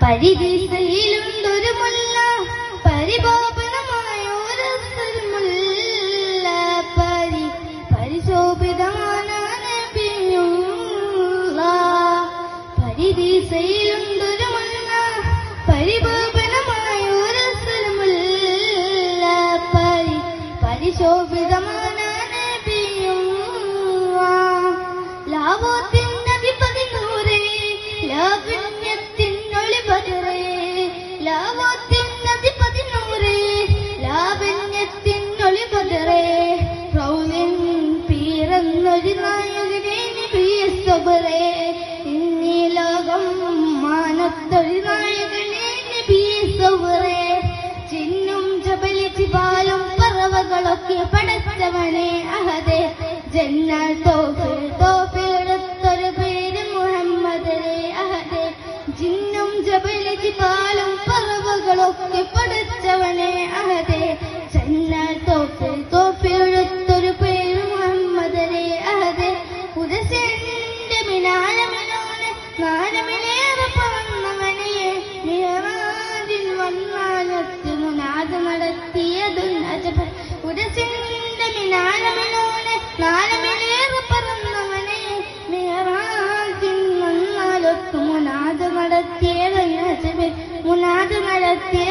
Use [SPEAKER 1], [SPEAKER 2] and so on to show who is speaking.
[SPEAKER 1] പരിദിശയിലുണ്ടൊരു മുല്ല പരിപാപനമായൊരു മുല്ല പരിശോഭിതமான നബിയുള്ള പരിദിശയിലുണ്ടൊരു മുല്ല പരിപാപനമായൊരു മുല്ല പരിശോഭിതமான നബിയുള്ള ലാവോത്തിൻ നബി പതിനൂറേ ലാവണ്യത്തിൻ ഒളിപതിറേ ലാവോത്തിൻ നബി പതിനൂറേ ലാവണ്യത്തിൻ ഒളിപതിറേ റൗലിൻ പിറന്നൊരു നായകനെ നബിയെ സബറേ ഇന്നീ ലോകം മാനത്തൊരു നായകനെ നബിയെ സബറേ ചിന്നും ജബലി ജിബാലും പറവകളൊക്കെ പടച്ചവനെ അഹദേ ജന്നൽ തോപ്പിലെടുത്തൊരു പേര് മുഹമ്മദേ അഹദേ ജിന്നും ജബലി ജിബാലും പറവകളൊക്കെ പടച്ചവനെ അഹദേ ജന്നൽ തോപ്പിലെടുത്തൊരു പേര് മുഹമ്മദേ അഹദേ ഉദസന്റെ മിനാരമിലോനെ നാരമിലേറെ പറന്നവനെ മിഹ്റാജിൽ വന്നാലത്ത് മുനാദ് നടത്തിയതും അജബ് ഉദസന്റെ മിനാരമിലോനെ നാരമിലേറെ പറന്നവനെ മിഹ്റാജിൽ വന്നാലത്ത് മുനാദ് നടത്തിയതും അജബ് മുനാദ് നടത്തിയ